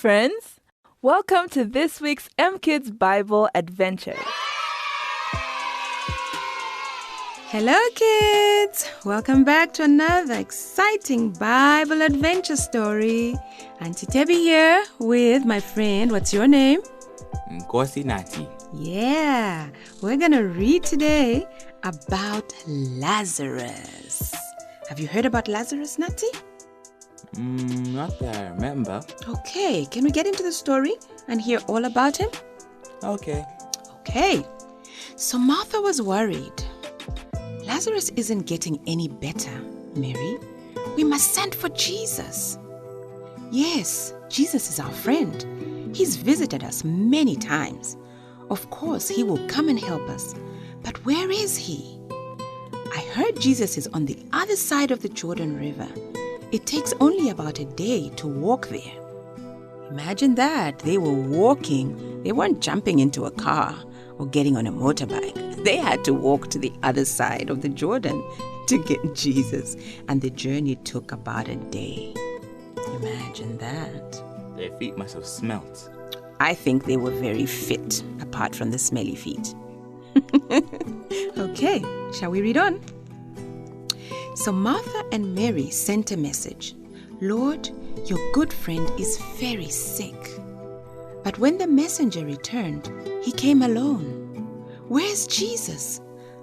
friends. Welcome to this week's M-Kids Bible Adventure. Hello, kids! Welcome back to another exciting Bible adventure story. Auntie Tebi here with my friend. What's your name? Nkosi Nati. Yeah, we're going to read today about Lazarus. Have you heard about Lazarus, Nati? Not that I remember. Okay, can we get into the story and hear all about him? Okay. Okay, so Martha was worried. Lazarus isn't getting any better, Mary. We must send for Jesus. Yes, Jesus is our friend. He's visited us many times. Of course, he will come and help us. But where is he? I heard Jesus is on the other side of the Jordan River. It takes only about a day to walk there. Imagine that. They were walking. They weren't jumping into a car or getting on a motorbike. They had to walk to the other side of the Jordan to get Jesus. And the journey took about a day. Imagine that. Their feet must have smelt. I think they were very fit, apart from the smelly feet. Okay, shall we read on? So Martha and Mary sent a message. Lord, your good friend is very sick. But when the messenger returned, he came alone. Where's Jesus?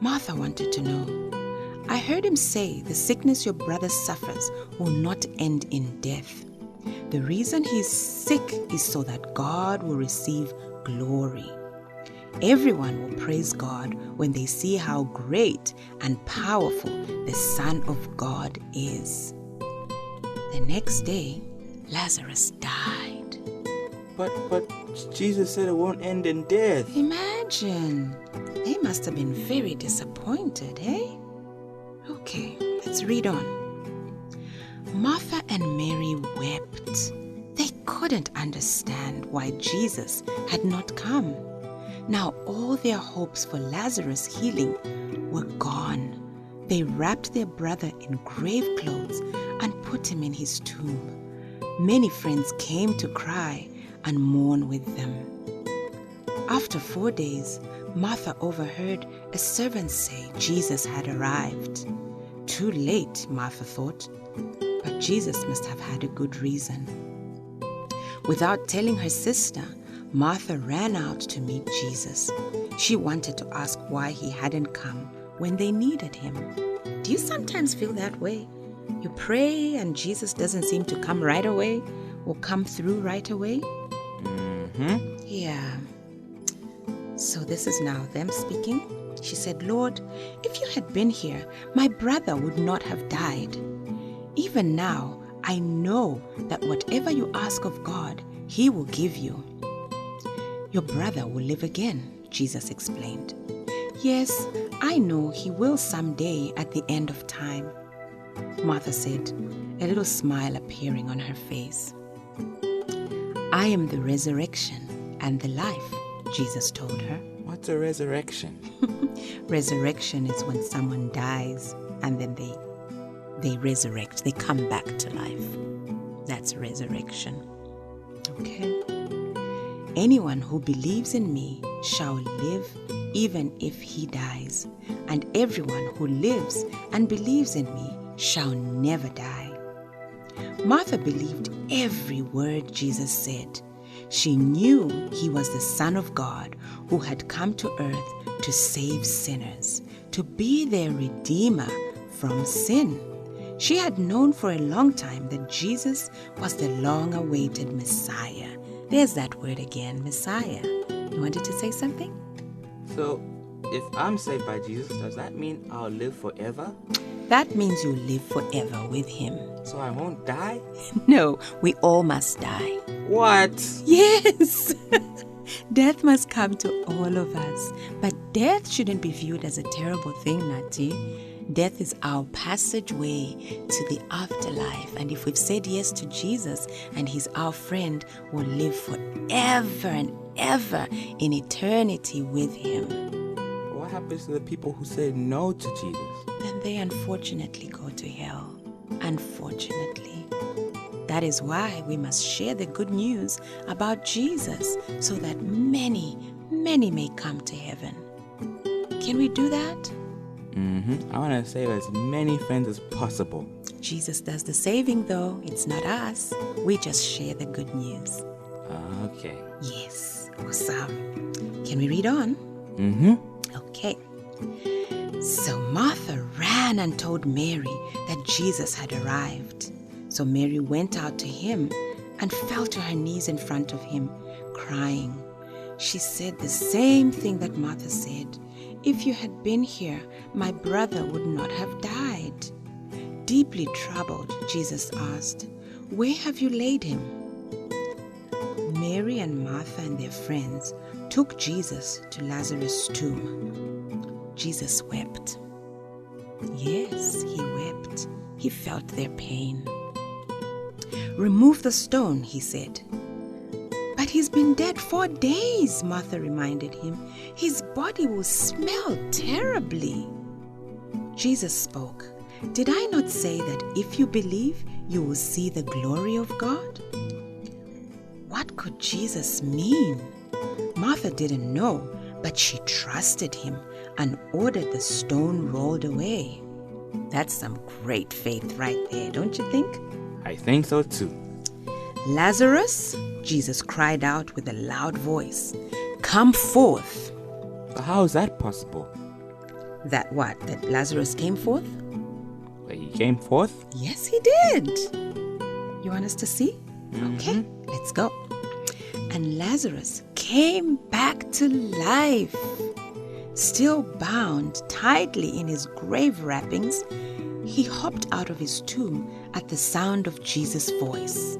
Martha wanted to know. I heard him say the sickness your brother suffers will not end in death. The reason he's sick is so that God will receive glory. Everyone will praise God when they see how great and powerful the Son of God is. The next day, Lazarus died. But Jesus said it won't end in death. Imagine. They must have been very disappointed, eh? Okay, let's read on. Martha and Mary wept. They couldn't understand why Jesus had not come. Now all their hopes for Lazarus' healing were gone. They wrapped their brother in grave clothes and put him in his tomb. Many friends came to cry and mourn with them. After 4 days, Martha overheard a servant say Jesus had arrived. Too late, Martha thought, but Jesus must have had a good reason. Without telling her sister, Martha ran out to meet Jesus. She wanted to ask why he hadn't come when they needed him. Do you sometimes feel that way? You pray and Jesus doesn't seem to come right away or come through right away? Yeah. So this is now them speaking. She said, Lord, if you had been here, my brother would not have died. Even now, I know that whatever you ask of God, he will give you. Your brother will live again, Jesus explained. Yes, I know he will someday at the end of time, Martha said, a little smile appearing on her face. I am the resurrection and the life, Jesus told her. What's a resurrection? Resurrection is when someone dies and then they resurrect, they come back to life. That's resurrection. Okay. Anyone who believes in me shall live even if he dies, and everyone who lives and believes in me shall never die. Martha believed every word Jesus said. She knew he was the Son of God who had come to earth to save sinners, to be their Redeemer from sin. She had known for a long time that Jesus was the long-awaited Messiah. There's that word again, Messiah. You wanted to say something? So, if I'm saved by Jesus, does that mean I'll live forever? That means you live forever with him. So I won't die? No, we all must die. What? Yes! Death must come to all of us. But death shouldn't be viewed as a terrible thing, Nati. Death is our passageway to the afterlife. And if we've said yes to Jesus and he's our friend, we'll live forever and ever in eternity with him. What happens to the people who say no to Jesus? Then they unfortunately go to hell. Unfortunately. That is why we must share the good news about Jesus so that many, many may come to heaven. Can we do that? I want to save as many friends as possible. Jesus does the saving, though. It's not us. We just share the good news. Okay. Yes, awesome. Can we read on? Okay. So Martha ran and told Mary that Jesus had arrived. So Mary went out to him and fell to her knees in front of him, crying. She said the same thing that Martha said. If you had been here, my brother would not have died. Deeply troubled, Jesus asked, "Where have you laid him?" Mary and Martha and their friends took Jesus to Lazarus' tomb. Jesus wept. Yes, he wept. He felt their pain. "Remove the stone," he said. "But he's been dead 4 days," Martha reminded him. "His body will smell terribly." Jesus spoke. "Did I not say that if you believe, you will see the glory of God?" What could Jesus mean? Martha didn't know, but she trusted him and ordered the stone rolled away. That's some great faith right there, don't you think? I think so too. "Lazarus," Jesus cried out with a loud voice, "come forth." But how is that possible? That what? That Lazarus came forth? That he came forth? Yes, he did. You want us to see? Okay, let's go. And Lazarus came back to life. Still bound tightly in his grave wrappings, he hopped out of his tomb at the sound of Jesus' voice.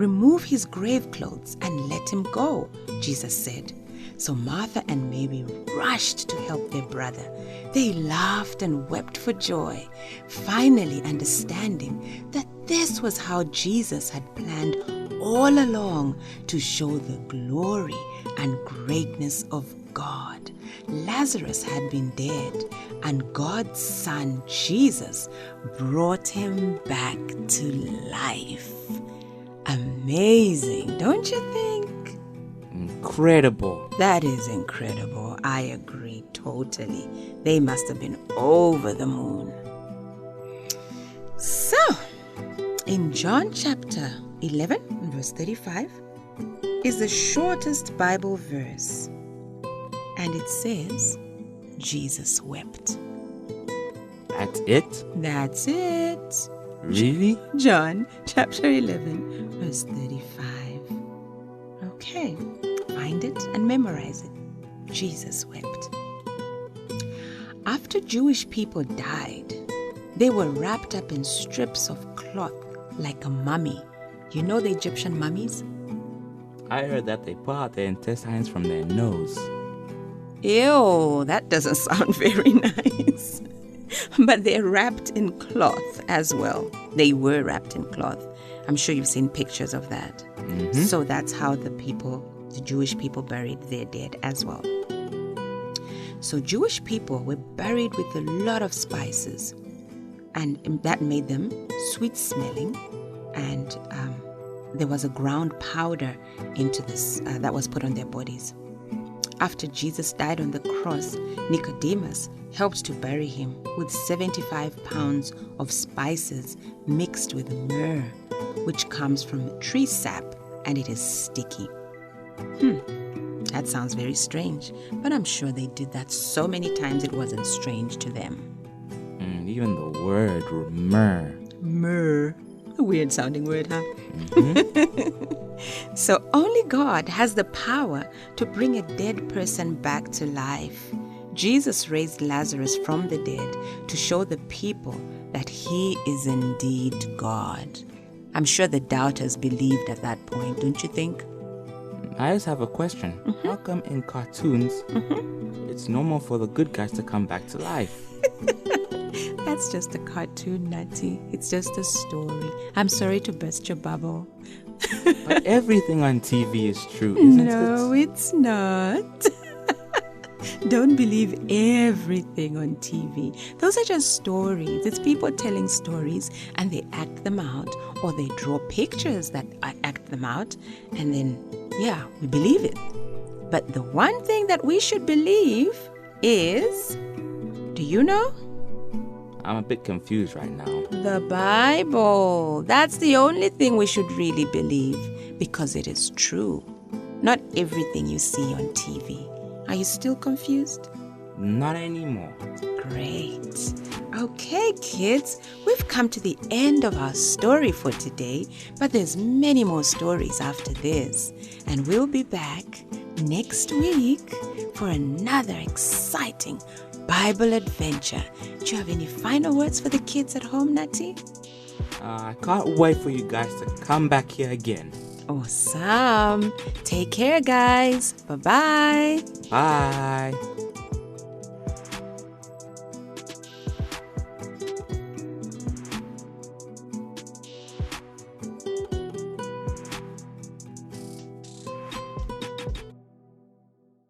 "Remove his grave clothes and let him go," Jesus said. So Martha and Mary rushed to help their brother. They laughed and wept for joy, finally understanding that this was how Jesus had planned all along to show the glory and greatness of God. Lazarus had been dead, and God's Son, Jesus, brought him back to life. Amazing, don't you think? Incredible. That is incredible. I agree totally. They must have been over the moon. So, in John chapter 11, verse 35, is the shortest Bible verse. And it says, Jesus wept. That's it? That's it. Really? John chapter 11, verse 35. Okay, find it and memorize it. Jesus wept. After Jewish people died, they were wrapped up in strips of cloth like a mummy. You know the Egyptian mummies? I heard that they pull out their intestines from their nose. Ew, that doesn't sound very nice. But they're wrapped in cloth as well. They were wrapped in cloth. I'm sure you've seen pictures of that. So that's how the Jewish people buried their dead as well. So Jewish people were buried with a lot of spices, and that made them sweet smelling. And there was a ground powder into this that was put on their bodies. After Jesus died on the cross, Nicodemus helped to bury him with 75 pounds of spices mixed with myrrh, which comes from tree sap, and it is sticky. That sounds very strange, but I'm sure they did that so many times it wasn't strange to them. Even the word myrrh. Myrrh. A weird sounding word, huh? So only God has the power to bring a dead person back to life. Jesus raised Lazarus from the dead to show the people that he is indeed God. I'm sure the doubters believed at that point, don't you think? I just have a question. How come in cartoons, it's normal for the good guys to come back to life? That's just a cartoon, Natty. It's just a story. I'm sorry to burst your bubble. But everything on TV is true, isn't it? No, it's not. Don't believe everything on TV. Those are just stories. It's people telling stories and they act them out, or they draw pictures that act them out, and then, yeah, we believe it. But the one thing that we should believe is, do you know? I'm a bit confused right now. The Bible. That's the only thing we should really believe, because it is true. Not everything you see on TV. Are you still confused? Not anymore. Great. Okay, kids, we've come to the end of our story for today, but there's many more stories after this. And we'll be back next week for another exciting Bible adventure. Do you have any final words for the kids at home, Natty? I can't wait for you guys to come back here again. Awesome. Take care, guys. Bye-bye. Bye.